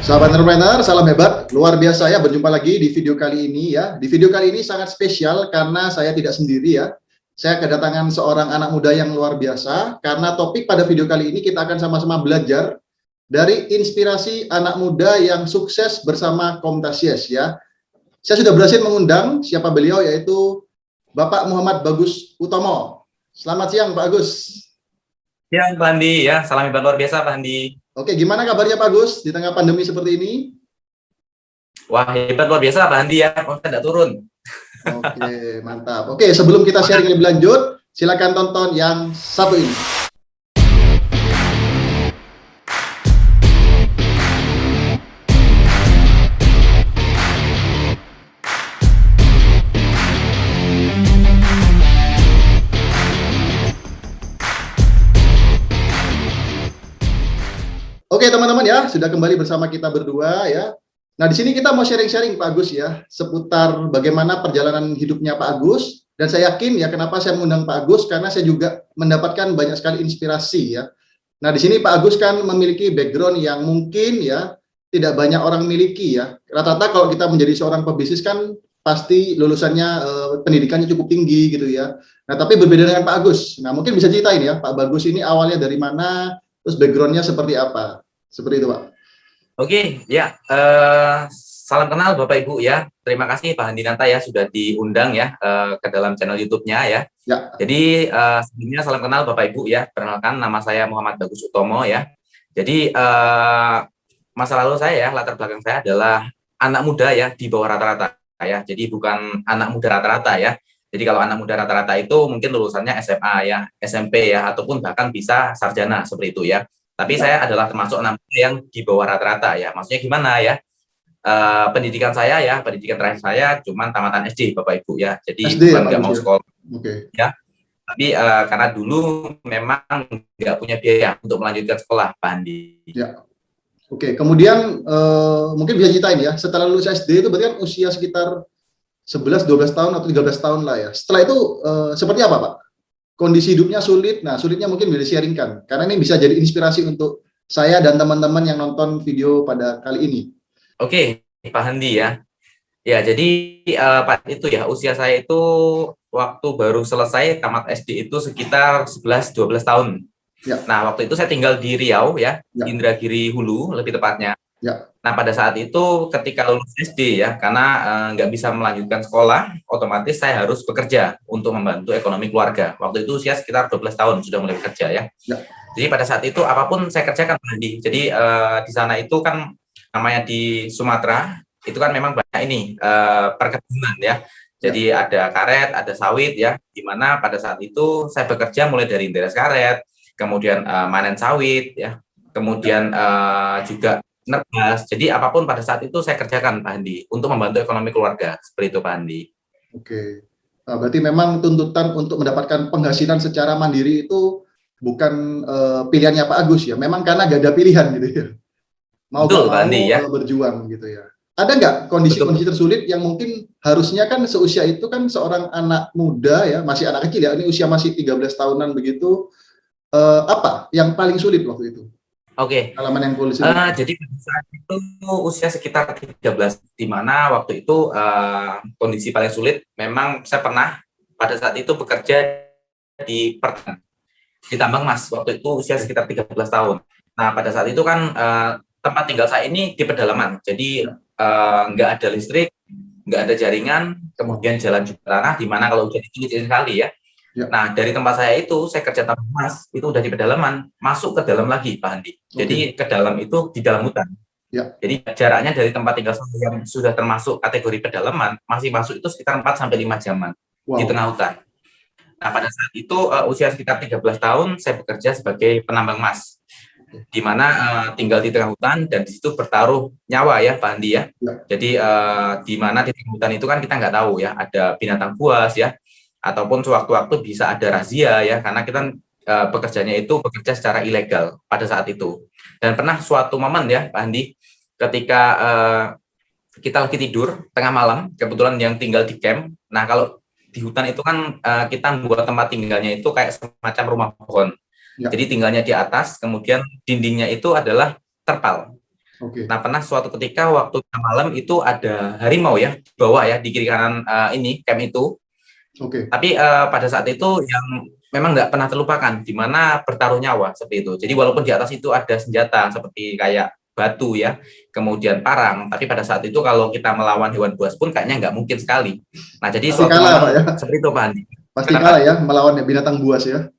Sahabat entrepreneur, salam hebat. Luar biasa ya berjumpa lagi di video kali ini ya. Di video kali ini sangat spesial karena saya tidak sendiri ya. Saya kedatangan seorang anak muda yang luar biasa karena topik pada video kali ini kita akan sama-sama belajar dari inspirasi anak muda yang sukses bersama Komtasies ya. Saya sudah berhasil mengundang siapa beliau, yaitu Bapak Muhammad Bagus Utomo. Selamat siang Pak Agus. Siang Pak Andi ya, salam hebat luar biasa Pak Andi. Oke, gimana kabarnya Pak Gus di tengah pandemi seperti ini? Wah, hebat luar biasa Pak Andi ya, kok tidak turun. Oke, mantap. Oke, sebelum kita sharing lebih lanjut, silakan tonton yang satu ini. Oke teman-teman ya, sudah kembali bersama kita berdua ya. Nah di sini kita mau sharing-sharing Pak Agus ya, seputar bagaimana perjalanan hidupnya Pak Agus. Dan saya yakin ya kenapa saya mengundang Pak Agus, karena saya juga mendapatkan banyak sekali inspirasi ya. Nah di sini Pak Agus kan memiliki background yang mungkin ya tidak banyak orang miliki ya. Rata-rata kalau kita menjadi seorang pebisnis kan pasti lulusannya pendidikannya cukup tinggi gitu ya. Nah tapi berbeda dengan Pak Agus. Nah mungkin bisa ceritain ya Pak Bagus ini awalnya dari mana, terus backgroundnya seperti apa? Seperti itu, Pak. Oke, ya, salam kenal Bapak Ibu ya. Terima kasih Pak Handinata ya sudah diundang ya ke dalam channel YouTube-nya ya. Ya. Jadi sebelumnya salam kenal Bapak Ibu ya. Perkenalkan nama saya Muhammad Bagus Utomo ya. Jadi masa lalu saya ya, latar belakang saya adalah anak muda ya di bawah rata-rata ya. Jadi bukan anak muda rata-rata ya. Jadi kalau anak muda rata-rata itu mungkin lulusannya SMA ya, SMP ya, ataupun bahkan bisa sarjana seperti itu ya. Tapi saya adalah termasuk anak muda yang di bawah rata-rata ya. Maksudnya gimana ya? Pendidikan saya ya, pendidikan terakhir saya cuma tamatan SD Bapak Ibu ya. Jadi SD, bukan nggak mau sekolah. Oke. Ya. Tapi karena dulu memang nggak punya biaya untuk melanjutkan sekolah, Pak Andi. Ya. Oke, kemudian mungkin bisa ceritain ya, setelah lulus SD itu berarti kan usia sekitar 11, 12 tahun atau 13 tahun lah ya. Setelah itu seperti apa Pak? Kondisi hidupnya sulit, nah sulitnya mungkin bisa sharingkan, karena ini bisa jadi inspirasi untuk saya dan teman-teman yang nonton video pada kali ini. Oke, Pak Handi ya. Ya, jadi Pak itu ya, usia saya itu waktu baru selesai tamat SD itu sekitar 11-12 tahun. Ya. Nah, waktu itu saya tinggal di Riau ya, ya. Indragiri Hulu lebih tepatnya. Ya. Nah, pada saat itu ketika lulus SD ya, karena nggak bisa melanjutkan sekolah, otomatis saya harus bekerja untuk membantu ekonomi keluarga. Waktu itu usia sekitar 12 tahun sudah mulai bekerja ya. Ya. Jadi pada saat itu apapun saya kerjakan tadi. Jadi di sana itu kan namanya di Sumatera, itu kan memang banyak ini perkebunan ya. Jadi ada karet, ada sawit ya, di mana pada saat itu saya bekerja mulai dari interes karet, kemudian manen sawit ya, kemudian juga nerbas. Jadi apapun pada saat itu saya kerjakan Pak Andi untuk membantu ekonomi keluarga, seperti itu Pak Andi. Oke, berarti memang tuntutan untuk mendapatkan penghasilan secara mandiri itu bukan pilihannya Pak Agus ya, memang karena gak ada pilihan gitu ya. Mau betul, Pak Andi, ya. Berjuang gitu ya. Ada nggak kondisi-kondisi tersulit yang mungkin harusnya kan seusia itu kan seorang anak muda ya, masih anak kecil ya, ini usia masih 13 tahunan begitu, apa yang paling sulit waktu itu? Oke. Pengalaman yang jadi pada saat itu usia sekitar 13, di mana waktu itu kondisi paling sulit memang saya pernah pada saat itu bekerja di pertanian, di tambang emas, waktu itu usia sekitar 13 tahun. Nah, pada saat itu kan tempat tinggal saya ini di pedalaman, jadi nggak ada listrik, nggak ada jaringan, kemudian jalan juga tanah, di mana kalau hujan itu licin sekali ya. Ya. Nah, dari tempat saya itu, saya kerja tambang emas, itu udah di pedalaman, masuk ke dalam lagi, Pak Andi. Jadi ke dalam itu di dalam hutan. Ya. Jadi jaraknya dari tempat tinggal saya yang sudah termasuk kategori pedalaman, masih masuk itu sekitar 4-5 jaman di tengah hutan. Nah, pada saat itu usia sekitar 13 tahun, saya bekerja sebagai penambang emas, di mana tinggal di tengah hutan dan di situ bertaruh nyawa ya, Pak Andi ya. Ya. Jadi di mana di tengah hutan itu kan kita nggak tahu ya, ada binatang buas ya, ataupun sewaktu-waktu bisa ada razia ya, karena kita bekerjanya itu bekerja secara ilegal pada saat itu. Dan pernah suatu momen ya Pak Andi, ketika kita lagi tidur tengah malam, kebetulan yang tinggal di camp. Nah, kalau di hutan itu kan kita membuat tempat tinggalnya itu kayak semacam rumah pohon. Ya. Jadi tinggalnya di atas, kemudian dindingnya itu adalah terpal. Oke. Nah, pernah suatu ketika waktu malam itu ada harimau ya di bawah ya, di kiri kanan ini camp itu. Oke. Tapi pada saat itu yang memang nggak pernah terlupakan, di mana bertaruh nyawa seperti itu. Jadi walaupun di atas itu ada senjata seperti kayak batu ya, kemudian parang, tapi pada saat itu kalau kita melawan hewan buas pun kayaknya nggak mungkin sekali. Nah, jadi Pasti suatu kalah, Pak malam ya. seperti itu Pak Andi. Pasti Kenapa? kalah ya melawan binatang buas ya.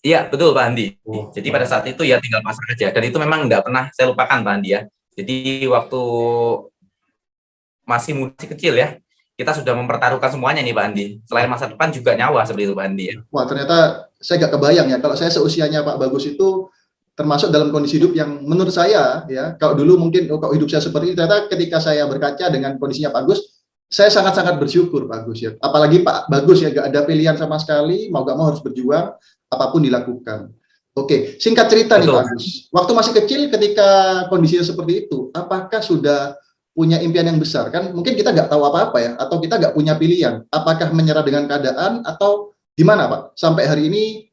Iya, betul Pak Andi. Oh, Jadi pada wah. saat itu ya tinggal pasrah aja. Dan itu memang nggak pernah saya lupakan Pak Andi ya. Jadi waktu masih muda, masih kecil ya, kita sudah mempertaruhkan semuanya nih Pak Andi. Selain Wah. masa depan juga nyawa seperti itu Pak Andi ya. Wah, ternyata saya nggak kebayang ya kalau saya seusianya Pak Bagus itu termasuk dalam kondisi hidup yang menurut saya ya, kalau dulu mungkin kalau hidup saya seperti ini, ternyata ketika saya berkaca dengan kondisinya Pak Agus, saya sangat-sangat bersyukur Pak Agus ya. Apalagi Pak Bagus ya, nggak ada pilihan sama sekali, mau nggak mau harus berjuang, apapun dilakukan. Oke, singkat cerita nih Pak Betul. Agus. Waktu masih kecil ketika kondisinya seperti itu, apakah sudah punya impian yang besar? Kan mungkin kita nggak tahu apa-apa ya, atau kita nggak punya pilihan. Apakah menyerah dengan keadaan atau gimana Pak? Sampai hari ini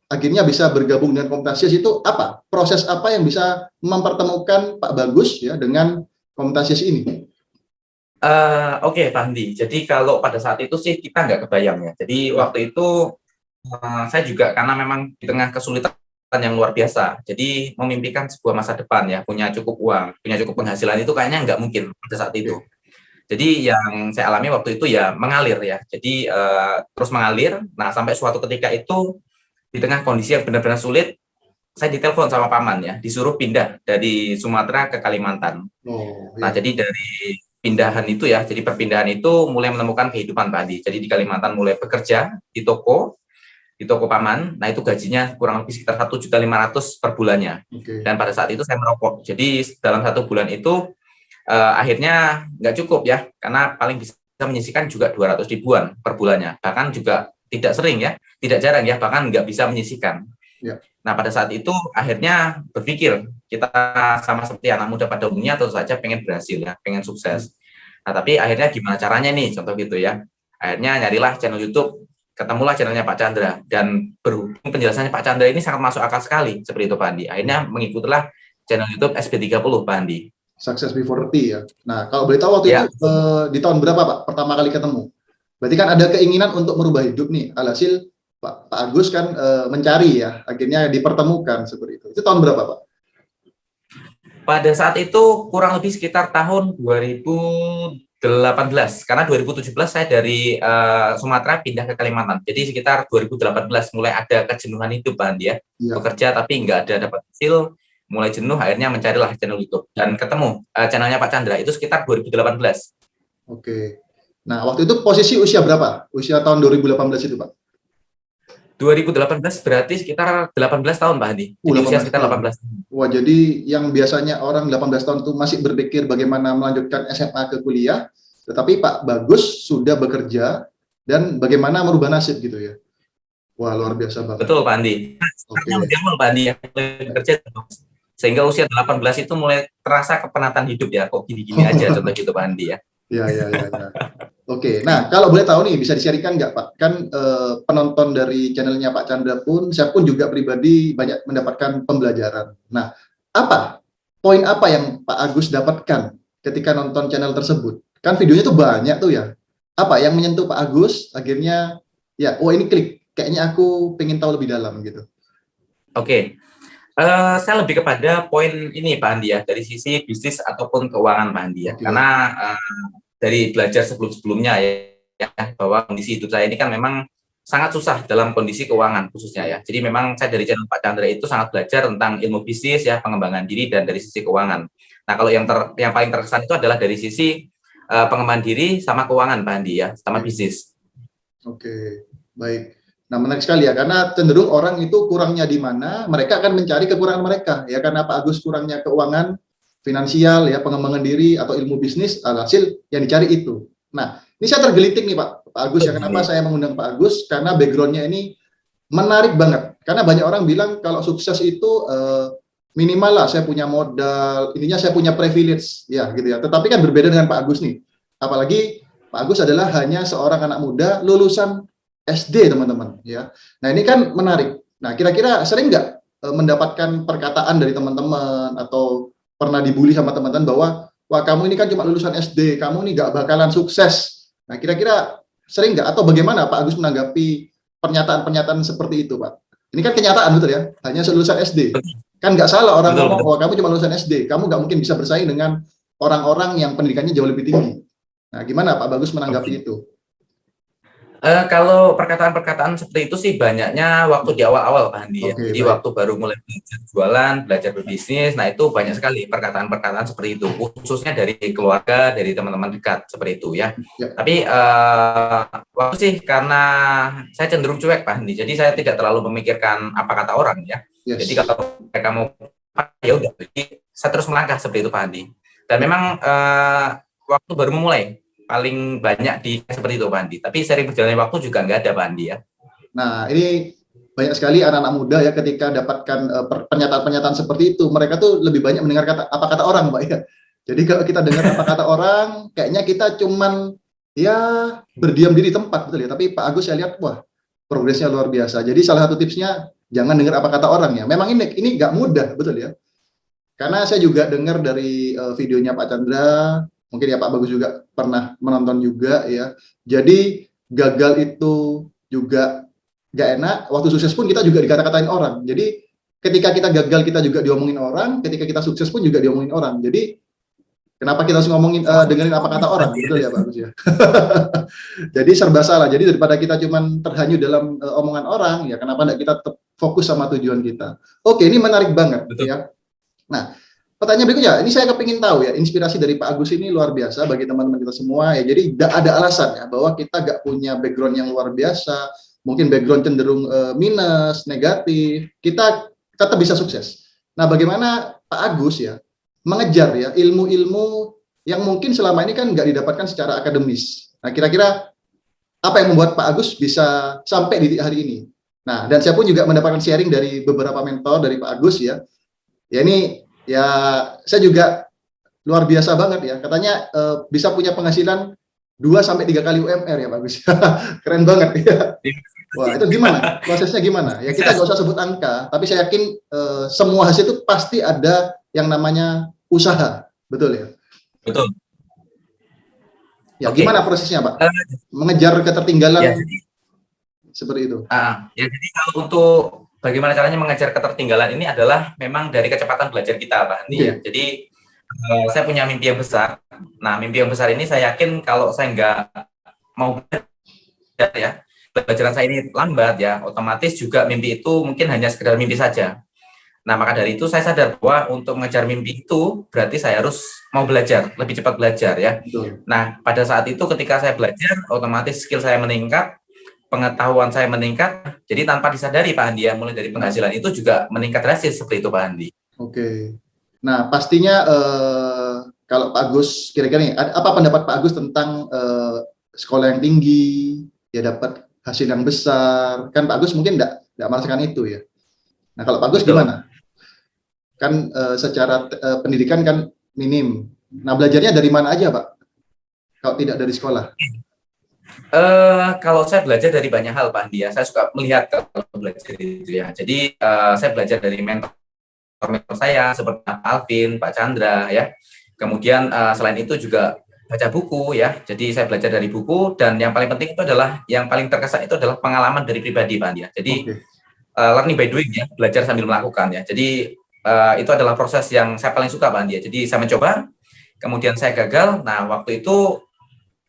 akhirnya bisa bergabung dengan Komunitas itu apa? Proses apa yang bisa mempertemukan Pak Bagus ya dengan Komunitas ini? Oke, Pak Andi. Jadi kalau pada saat itu sih kita nggak kebayang ya. Jadi Ya, waktu itu saya juga karena memang di tengah kesulitan yang luar biasa. Jadi memimpikan sebuah masa depan ya, punya cukup uang, punya cukup penghasilan itu kayaknya nggak mungkin pada saat itu. oke, Jadi yang saya alami waktu itu ya mengalir ya. Jadi terus mengalir. Nah, sampai suatu ketika itu di tengah kondisi yang benar-benar sulit, saya ditelepon sama paman ya, disuruh pindah dari Sumatera ke Kalimantan. oh Nah, ya, jadi dari pindahan itu ya, jadi perpindahan itu mulai menemukan kehidupan tadi. Jadi di Kalimantan mulai bekerja di toko paman. Nah, itu gajinya kurang lebih sekitar 1.500.000 per bulannya. oke, Dan pada saat itu saya merokok. Jadi dalam 1 bulan itu akhirnya nggak cukup ya, karena paling bisa menyisihkan juga 200 ribuan per bulannya. Bahkan juga tidak sering ya, tidak jarang ya, bahkan nggak bisa menyisihkan. ya, Nah, pada saat itu akhirnya berpikir, kita sama seperti anak muda pada umumnya tentu saja pengen berhasil ya, pengen sukses. Nah, tapi akhirnya gimana caranya nih, contoh gitu ya. Akhirnya nyarilah channel YouTube, ketemulah channelnya Pak Chandra, dan berhubung penjelasannya Pak Chandra ini sangat masuk akal sekali, seperti itu Pak Andi. Akhirnya mengikutilah channel YouTube SB30 Pak Andi. Success Before 30 ya. Nah, kalau boleh tahu waktu itu Ya, di tahun berapa Pak pertama kali ketemu? Berarti kan ada keinginan untuk merubah hidup nih. Alhasil Pak Agus kan mencari ya, akhirnya dipertemukan seperti itu. Itu tahun berapa Pak? pada saat itu kurang lebih sekitar tahun 2018, karena 2017 saya dari Sumatera pindah ke Kalimantan. Jadi sekitar 2018 mulai ada kejenuhan hidup Pak Andi ya. Iya, Bekerja tapi nggak ada dapat hasil, mulai jenuh akhirnya mencarilah channel YouTube dan ketemu channelnya Pak Chandra itu sekitar 2018. oke. Nah, waktu itu posisi usia berapa? Usia tahun 2018 itu Pak? 2018 berarti sekitar 18 tahun Pak Andi. Jadi usia 18 sekitar tahun. 18 tahun. Wah, jadi yang biasanya orang 18 tahun itu masih berpikir bagaimana melanjutkan SMA ke kuliah, tetapi Pak Bagus sudah bekerja dan bagaimana merubah nasib gitu ya. Wah, luar biasa banget. Betul Pak Andi. Startnya Oke. lebih awal Pak Andi ya, mulai bekerja. Sehingga usia 18 itu mulai terasa kepenatan hidup ya, kok gini-gini aja contoh gitu Pak Andi ya. Ya, ya, ya, ya. Oke. Nah, kalau boleh tahu nih, bisa di-sharingkan nggak Pak? Kan penonton dari channelnya Pak Chandra pun, saya pun juga pribadi banyak mendapatkan pembelajaran. Nah, poin apa yang Pak Agus dapatkan ketika nonton channel tersebut? Kan videonya tuh banyak tuh ya. Apa yang menyentuh Pak Agus akhirnya ya, oh ini klik, kayaknya aku pengen tahu lebih dalam gitu. Oke. Saya lebih kepada poin ini Pak Andi ya, dari sisi bisnis ataupun keuangan Pak Andi ya. Oke. Karena dari belajar sebelum-sebelumnya ya, bahwa kondisi hidup saya ini kan memang sangat susah dalam kondisi keuangan khususnya ya. Jadi memang saya dari channel Pak Chandra itu sangat belajar tentang ilmu bisnis ya, pengembangan diri dan dari sisi keuangan. Nah, kalau yang paling terkesan itu adalah dari sisi pengembangan diri sama keuangan Pak Andi ya, sama bisnis. Oke, baik. Nah, menarik sekali ya, karena cenderung orang itu kurangnya di mana, mereka akan mencari kekurangan mereka. Ya, karena Pak Agus kurangnya keuangan, finansial, ya pengembangan diri, atau ilmu bisnis, alhasil yang dicari itu. Nah, ini saya tergelitik nih Pak Agus, ya kenapa saya mengundang Pak Agus, karena backgroundnya ini menarik banget. Karena banyak orang bilang kalau sukses itu minimal lah saya punya modal, intinya saya punya privilege, ya gitu ya. Tetapi kan berbeda dengan Pak Agus nih. Apalagi Pak Agus adalah hanya seorang anak muda lulusan SD teman-teman ya. Nah ini kan menarik. Nah kira-kira sering nggak mendapatkan perkataan dari teman-teman atau pernah dibully sama teman-teman bahwa wah kamu ini kan cuma lulusan SD, kamu ini nggak bakalan sukses. Nah kira-kira sering nggak atau bagaimana Pak Agus menanggapi pernyataan-pernyataan seperti itu Pak? Ini kan kenyataan betul ya, hanya lulusan SD. Kan nggak salah orang Betul, ngomong, betul. wah kamu cuma lulusan SD, kamu nggak mungkin bisa bersaing dengan orang-orang yang pendidikannya jauh lebih tinggi. Nah, gimana Pak Bagus menanggapi Oke. itu? Kalau perkataan-perkataan seperti itu sih banyaknya waktu di awal-awal Pak Andi ya. Oke, Jadi baik. waktu baru mulai belajar jualan, belajar berbisnis, nah itu banyak sekali perkataan-perkataan seperti itu, khususnya dari keluarga, dari teman-teman dekat seperti itu ya. Ya, Tapi waktu sih karena saya cenderung cuek Pak Andi, jadi saya tidak terlalu memikirkan apa kata orang ya. Jadi yes. kalau mereka mau ya udah, jadi saya terus melangkah seperti itu Pak Andi. Dan memang waktu baru memulai paling banyak di seperti itu Pak Andi. Tapi sering berjalannya waktu juga nggak ada Pak Andi ya. Nah, ini banyak sekali anak-anak muda ya ketika dapatkan pernyataan-pernyataan seperti itu, mereka tuh lebih banyak mendengar apa kata orang, Mbak ya. Jadi kalau kita dengar apa kata orang, kayaknya kita cuman ya berdiam diri di tempat betul ya. Tapi Pak Agus saya lihat wah, progresnya luar biasa. Jadi salah satu tipsnya jangan dengar apa kata orang ya. Memang ini nggak mudah, betul ya. Karena saya juga dengar dari videonya Pak Chandra, mungkin ya Pak Bagus juga pernah menonton juga ya. Jadi gagal itu juga gak enak, waktu sukses pun kita juga dikata-katain orang. Jadi ketika kita gagal kita juga diomongin orang, ketika kita sukses pun juga diomongin orang. Jadi kenapa kita harus ngomongin dengerin apa kata orang, betul ya Pak Bagus ya. Jadi serba salah. Jadi daripada kita cuman terhanyut dalam omongan orang, ya kenapa enggak kita tetap fokus sama tujuan kita. Oke, ini menarik banget. Betul. Ya. Nah, pertanyaan berikutnya, ini saya kepingin tahu ya, inspirasi dari Pak Agus ini luar biasa bagi teman-teman kita semua ya. Jadi tidak ada alasan ya bahwa kita nggak punya background yang luar biasa, mungkin background cenderung minus, negatif, kita tetap bisa sukses. Nah, bagaimana Pak Agus ya mengejar ya ilmu-ilmu yang mungkin selama ini kan nggak didapatkan secara akademis. Nah, kira-kira apa yang membuat Pak Agus bisa sampai di hari ini? Nah, dan saya pun juga mendapatkan sharing dari beberapa mentor dari Pak Agus ya. Ya ini ya saya juga luar biasa banget ya. Katanya bisa punya penghasilan 2 sampai 3 kali UMR ya Pak Gus. Keren banget ya. Wah, itu gimana? Prosesnya gimana? Ya kita nggak usah sebut angka, tapi saya yakin semua hasil itu pasti ada yang namanya usaha. Betul ya? Betul. Ya, Oke. gimana prosesnya Pak? Mengejar ketertinggalan Ya, seperti itu. ya jadi kalau untuk bagaimana caranya mengejar ketertinggalan ini adalah memang dari kecepatan belajar kita Pak Andi ya. Jadi saya punya mimpi yang besar. Nah, mimpi yang besar ini saya yakin kalau saya nggak mau belajar ya, pelajaran saya ini lambat ya, otomatis juga mimpi itu mungkin hanya sekedar mimpi saja. Nah, maka dari itu saya sadar bahwa untuk mengejar mimpi itu berarti saya harus mau belajar, lebih cepat belajar ya. Betul. Nah, pada saat itu ketika saya belajar, otomatis skill saya meningkat, pengetahuan saya meningkat, jadi tanpa disadari Pak Andi ya, mulai dari penghasilan itu juga meningkat drastis seperti itu Pak Andi. Oke. Nah, pastinya kalau Pak Agus, kira-kira nih, apa pendapat Pak Agus tentang sekolah yang tinggi, ya dapat hasil yang besar, kan Pak Agus mungkin enggak merasakan itu ya. Nah, kalau Pak Agus gimana? Kan secara pendidikan kan minim. Nah, belajarnya dari mana aja Pak? Kalau tidak dari sekolah? Kalau saya belajar dari banyak hal Pak Andi ya, saya suka melihat kalau belajar itu ya. Jadi saya belajar dari mentor saya seperti Pak Alvin, Pak Chandra ya. Kemudian selain itu juga baca buku ya. Jadi saya belajar dari buku dan yang paling penting itu adalah yang paling terkesan itu adalah pengalaman dari pribadi Pak Andi ya. Jadi learning by doing ya, belajar sambil melakukan ya. Jadi itu adalah proses yang saya paling suka Pak Andi ya. Jadi saya mencoba, kemudian saya gagal. Nah, waktu itu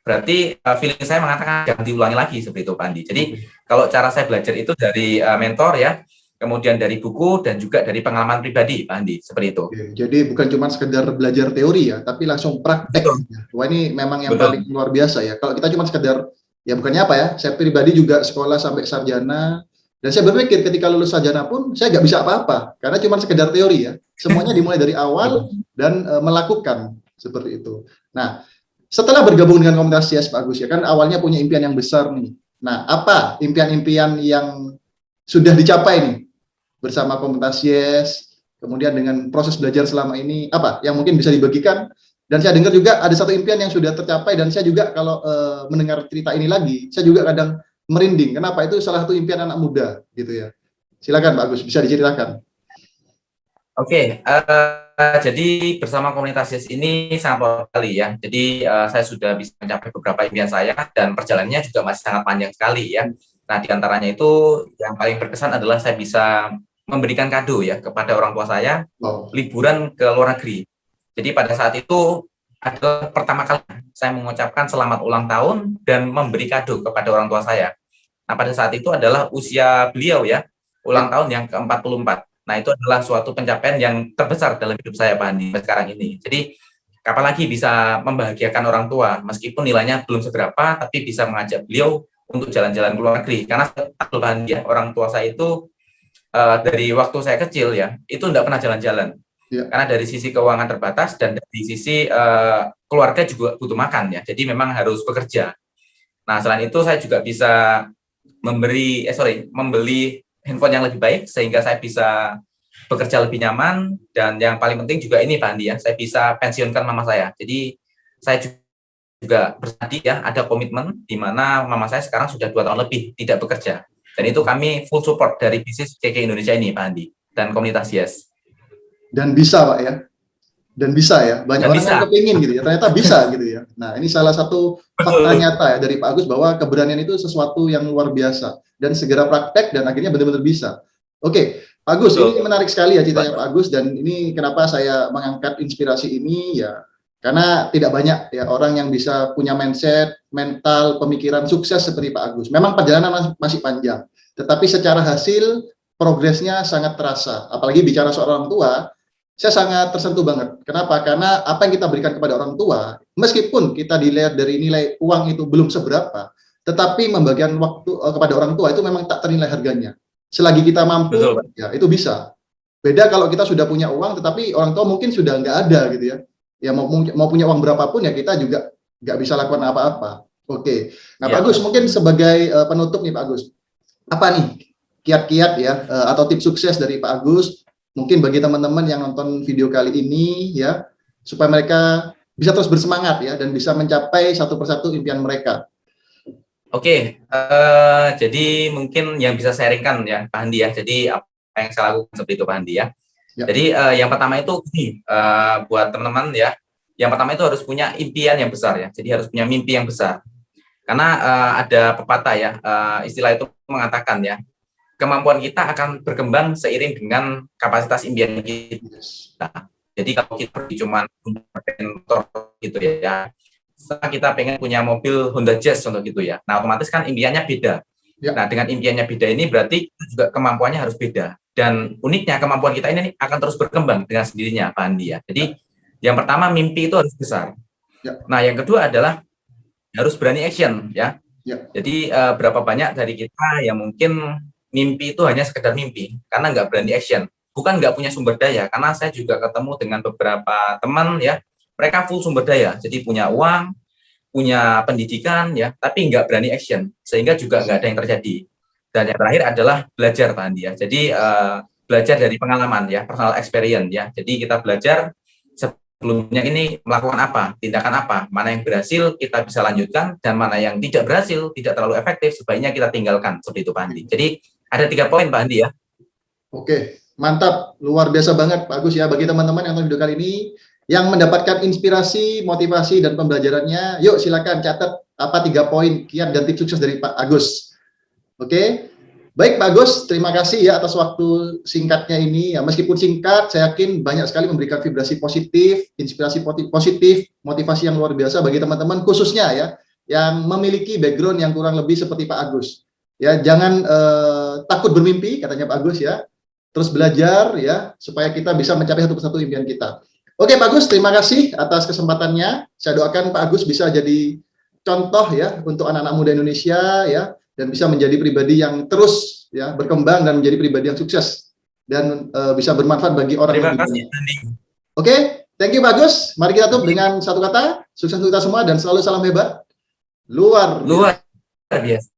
berarti feeling saya mengatakan jangan diulangi lagi seperti itu Pak Andi. Jadi kalau cara saya belajar itu dari mentor ya, kemudian dari buku dan juga dari pengalaman pribadi Pak Andi, seperti itu. Jadi bukan cuma sekedar belajar teori ya, tapi langsung praktek. Wah, ini memang yang paling luar biasa ya. Kalau kita cuma sekedar, ya bukannya apa ya, saya pribadi juga sekolah sampai sarjana, dan saya berpikir ketika lulus sarjana pun saya nggak bisa apa-apa, karena cuma sekedar teori ya. Semuanya dimulai dari awal dan melakukan seperti itu. Nah, setelah bergabung dengan komunitas CS Pak Agus ya, kan awalnya punya impian yang besar nih. Nah, apa impian-impian yang sudah dicapai nih bersama komunitas Yes, kemudian dengan proses belajar selama ini, apa yang mungkin bisa dibagikan? Dan saya dengar juga ada satu impian yang sudah tercapai, dan saya juga kalau mendengar cerita ini lagi, saya juga kadang merinding. Kenapa? Itu salah satu impian anak muda, gitu ya. Silakan Pak Agus, bisa diceritakan. Oke, Jadi bersama komunitas YES ini sangat powerful sekali ya. Jadi saya sudah bisa mencapai beberapa impian saya dan perjalanannya juga masih sangat panjang sekali ya. Nah, di antaranya itu yang paling berkesan adalah saya bisa memberikan kado ya kepada orang tua saya, liburan ke luar negeri. Jadi pada saat itu adalah pertama kali saya mengucapkan selamat ulang tahun dan memberi kado kepada orang tua saya. Nah, pada saat itu adalah usia beliau ya, ulang tahun yang ke-44. Nah, itu adalah suatu pencapaian yang terbesar dalam hidup saya, Pak Andi, sekarang ini. Jadi, kapan lagi bisa membahagiakan orang tua, meskipun nilainya belum seberapa, tapi bisa mengajak beliau untuk jalan-jalan ke luar negeri. Karena, Pak Andi, orang tua saya itu, dari waktu saya kecil ya, itu tidak pernah jalan-jalan. Ya. Karena dari sisi keuangan terbatas, dan dari sisi keluarga juga butuh makan ya, jadi memang harus bekerja. Nah, selain itu, saya juga bisa membeli handphone yang lebih baik sehingga saya bisa bekerja lebih nyaman, dan yang paling penting juga ini Pak Andi ya, saya bisa pensiunkan mama saya. Jadi saya juga bertadi ya, ada komitmen di mana mama saya sekarang sudah 2 tahun lebih tidak bekerja, dan itu kami full support dari bisnis KK Indonesia ini Pak Andi dan komunitas YES. Dan bisa Pak ya, dan bisa ya, banyak orang yang kepingin gitu ya, ternyata bisa gitu ya. Nah, ini salah satu fakta nyata ya dari Pak Agus bahwa keberanian itu sesuatu yang luar biasa, dan segera praktek dan akhirnya benar-benar bisa. Oke, Pak Agus, ini menarik sekali ya ceritanya Pak Agus, dan ini kenapa saya mengangkat inspirasi ini ya, karena tidak banyak ya orang yang bisa punya mindset, mental, pemikiran sukses seperti Pak Agus. Memang perjalanan masih panjang, tetapi secara hasil progresnya sangat terasa. Apalagi bicara soal orang tua, saya sangat tersentuh banget. Kenapa? Karena apa yang kita berikan kepada orang tua, meskipun kita dilihat dari nilai uang itu belum seberapa, tetapi membagikan waktu kepada orang tua itu memang tak ternilai harganya. Selagi kita mampu, ya itu bisa. Beda kalau kita sudah punya uang, tetapi orang tua mungkin sudah nggak ada gitu ya. Ya mau punya uang berapapun ya kita juga nggak bisa lakukan apa-apa. Oke. Nah, Pak Agus, mungkin sebagai penutup nih Pak Agus, apa nih kiat-kiat ya atau tips sukses dari Pak Agus? Mungkin bagi teman-teman yang nonton video kali ini ya, supaya mereka bisa terus bersemangat ya dan bisa mencapai satu persatu impian mereka. Oke, jadi mungkin yang bisa saya sharingkan ya Pak Andi ya. Jadi apa yang saya lakukan seperti itu Pak Andi ya. Jadi yang pertama itu buat teman-teman ya. Yang pertama itu harus punya impian yang besar ya. Jadi harus punya mimpi yang besar. Karena ada pepatah ya, istilah itu mengatakan ya, kemampuan kita akan berkembang seiring dengan kapasitas impian kita. Jadi kalau kita cuma motor gitu ya, setelah kita pengen punya mobil Honda Jazz untuk gitu ya, nah otomatis kan impiannya beda. Ya. Nah dengan impiannya beda ini berarti juga kemampuannya harus beda. Dan uniknya kemampuan kita ini akan terus berkembang dengan sendirinya Pak Andi ya. Jadi yang pertama mimpi itu harus besar. Ya. Nah yang kedua adalah harus berani action ya. Ya. Jadi berapa banyak dari kita yang mungkin mimpi itu hanya sekedar mimpi karena nggak berani action, bukan nggak punya sumber daya. Karena saya juga ketemu dengan beberapa teman ya, mereka full sumber daya, jadi punya uang, punya pendidikan ya, tapi nggak berani action, sehingga juga nggak ada yang terjadi. Dan yang terakhir adalah belajar Pak Andi ya. Jadi belajar dari pengalaman ya, personal experience ya. Jadi kita belajar sebelumnya ini melakukan apa, tindakan apa, mana yang berhasil kita bisa lanjutkan, dan mana yang tidak berhasil, tidak terlalu efektif, sebaiknya kita tinggalkan, seperti itu Pak Andi. Jadi ada 3 poin Pak Andi ya. Oke, mantap, luar biasa banget Pak Agus ya. Bagi teman-teman yang nonton video kali ini, yang mendapatkan inspirasi, motivasi, dan pembelajarannya, yuk silakan catat apa 3 poin kiat dan tips sukses dari Pak Agus. Oke, baik Pak Agus, terima kasih ya atas waktu singkatnya ini. Ya, meskipun singkat, saya yakin banyak sekali memberikan vibrasi positif, inspirasi positif, motivasi yang luar biasa bagi teman-teman, khususnya ya, yang memiliki background yang kurang lebih seperti Pak Agus. Ya, jangan takut bermimpi, katanya Pak Agus ya. Terus belajar ya, supaya kita bisa mencapai satu persatu impian kita. Oke Pak Agus, terima kasih atas kesempatannya. Saya doakan Pak Agus bisa jadi contoh ya untuk anak-anak muda Indonesia ya, dan bisa menjadi pribadi yang terus ya berkembang dan menjadi pribadi yang sukses dan bisa bermanfaat bagi orang yang lain. Oke, thank you Pak Agus. Mari kita tutup dengan satu kata, sukses untuk kita semua dan selalu salam hebat. Luar biasa.